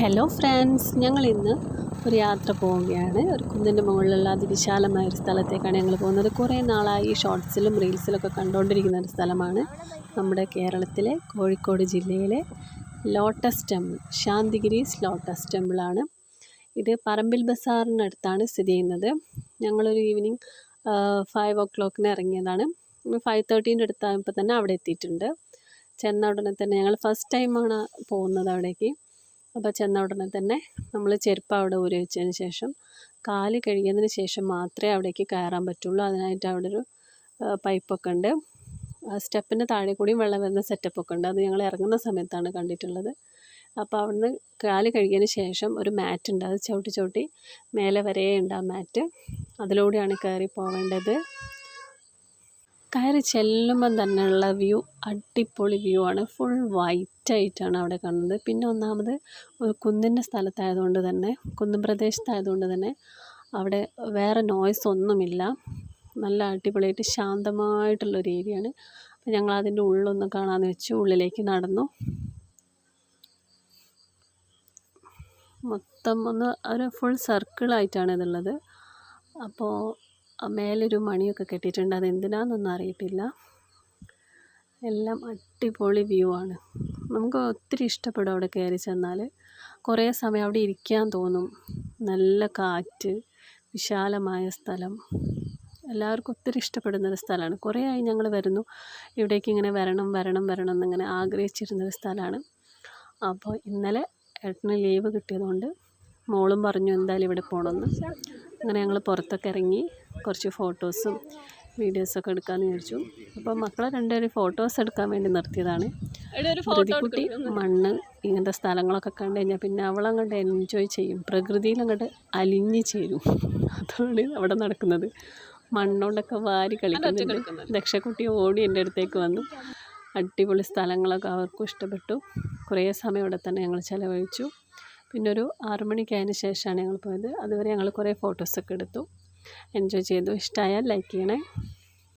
Hello friends, ഞങ്ങൾ ഇന്ന് ഒരു യാത്ര പോവുകയാണ്. ഒരു കുന്നിൻ്റെ മുകളിലുള്ള അതിവിശാലമായ ഒരു സ്ഥലത്തേക്കാണ് ഞങ്ങൾ പോകുന്നത്. കുറേ നാളായി ഷോർട്സിലും റീൽസിലൊക്കെ കണ്ടുകൊണ്ടിരിക്കുന്ന ഒരു സ്ഥലമാണ് നമ്മുടെ കേരളത്തിലെ കോഴിക്കോട് ജില്ലയിലെ ലോട്ടസ് ടെമ്പിൾ. ശാന്തിഗിരീസ് ലോട്ടസ് ടെമ്പിളാണ് ഇത്. പറമ്പിൽ ബസാറിനടുത്താണ് സ്ഥിതി ചെയ്യുന്നത്. ഞങ്ങളൊരു ഈവനിങ് 5 o'clock ഇറങ്ങിയതാണ്. 5:30 അടുത്തായപ്പോൾ തന്നെ അവിടെ എത്തിയിട്ടുണ്ട്. ചെന്ന ഉടനെ തന്നെ ഞങ്ങൾ ഫസ്റ്റ് ടൈമാണ് പോകുന്നത് അവിടേക്ക്. അപ്പോൾ ചെന്ന ഉടനെ തന്നെ നമ്മൾ ചെരുപ്പ് അവിടെ ഊരി വെച്ചതിന് ശേഷം കാല് കഴുകിയതിന് ശേഷം മാത്രമേ അവിടേക്ക് കയറാൻ പറ്റുള്ളൂ. അതിനായിട്ട് അവിടെ ഒരു പൈപ്പൊക്കെ ഉണ്ട്. സ്റ്റെപ്പിൻ്റെ താഴെ കൂടിയും വെള്ളം വരുന്ന സെറ്റപ്പൊക്കെ ഉണ്ട്. അത് ഞങ്ങൾ ഇറങ്ങുന്ന സമയത്താണ് കണ്ടിട്ടുള്ളത്. അപ്പോൾ അവിടുന്ന് കാല് കഴുകിയതിന് ശേഷം ഒരു മാറ്റ് ഉണ്ട്. അത് ചവിട്ടി ചവിട്ടി മേലെ വരെ ഉണ്ട് ആ മാറ്റ്. അതിലൂടെയാണ് കയറി പോവേണ്ടത്. കയറി ചെല്ലുമ്പം തന്നെയുള്ള വ്യൂ അടിപൊളി വ്യൂ ആണ്. ഫുൾ വൈറ്റായിട്ടാണ് അവിടെ കാണുന്നത്. പിന്നെ ഒന്നാമത് ഒരു കുന്നിൻ്റെ സ്ഥലത്തായതുകൊണ്ട് തന്നെ, കുന്നും പ്രദേശത്തായതുകൊണ്ട് തന്നെ അവിടെ വേറെ നോയ്സ് ഒന്നുമില്ല. നല്ല അടിപൊളിയായിട്ട് ശാന്തമായിട്ടുള്ളൊരു ഏരിയയാണ്. അപ്പോൾ ഞങ്ങൾ അതിൻ്റെ ഉള്ളൊന്ന് കാണാമെന്ന് വെച്ചു ഉള്ളിലേക്ക് നടന്നു. മൊത്തം ഒരു ഫുൾ സർക്കിളായിട്ടാണ് ഇതുള്ളത്. അപ്പോൾ മേലൊരു മണിയൊക്കെ കെട്ടിയിട്ടുണ്ട്. അതെന്തിനാണെന്നൊന്നും അറിയത്തില്ല. എല്ലാം അടിപൊളി വ്യൂ ആണ്. നമുക്ക് ഒത്തിരി ഇഷ്ടപ്പെടും അവിടെ കയറി ചെന്നാൽ. കുറേ സമയം അവിടെ ഇരിക്കാൻ തോന്നും. നല്ല കാറ്റ്, വിശാലമായ സ്ഥലം, എല്ലാവർക്കും ഒത്തിരി ഇഷ്ടപ്പെടുന്നൊരു സ്ഥലമാണ്. കുറേ ആയി ഞങ്ങൾ വരുന്നു ഇവിടേക്ക്, ഇങ്ങനെ വരണം എന്നിങ്ങനെ ആഗ്രഹിച്ചിരുന്നൊരു സ്ഥലമാണ്. അപ്പോൾ ഇന്നലെ ഏട്ടന് ലീവ് കിട്ടിയതുകൊണ്ട് മോളും പറഞ്ഞു എന്തായാലും ഇവിടെ പോകണമെന്ന്. അങ്ങനെ ഞങ്ങൾ പുറത്തൊക്കെ ഇറങ്ങി കുറച്ച് ഫോട്ടോസും വീഡിയോസൊക്കെ എടുക്കാമെന്ന് വിചാരിച്ചു. അപ്പോൾ മക്കളെ രണ്ടുപേരും ഫോട്ടോസ് എടുക്കാൻ വേണ്ടി നിർത്തിയതാണ്. ധൃതിക്കുട്ടി മണ്ണ് ഇങ്ങനത്തെ സ്ഥലങ്ങളൊക്കെ കണ്ടു കഴിഞ്ഞാൽ പിന്നെ അവളങ്ങോട്ട് എൻജോയ് ചെയ്യും, പ്രകൃതിയിലങ്ങോട്ട് അലിഞ്ഞു ചേരും. അതാണ് അവിടെ നടക്കുന്നത്. മണ്ണോണ്ടൊക്കെ വാരി കളിക്കുന്നുണ്ട്. ദക്ഷക്കുട്ടി ഓടി എൻ്റെ അടുത്തേക്ക് വന്നു. അടിപൊളി സ്ഥലങ്ങളൊക്കെ അവർക്കും ഇഷ്ടപ്പെട്ടു. കുറേ സമയം ഇവിടെ തന്നെ ഞങ്ങൾ ചിലവഴിച്ചു. പിന്നെ ഒരു 6 മണിക്കായതിന് ശേഷമാണ് ഞങ്ങൾ പോയത്. അതുവരെ ഞങ്ങൾ കുറേ ഫോട്ടോസൊക്കെ എടുത്തു, എൻജോയ് ചെയ്തു. ഇഷ്ടമായാൽ ലൈക്ക് ചെയ്യണേ.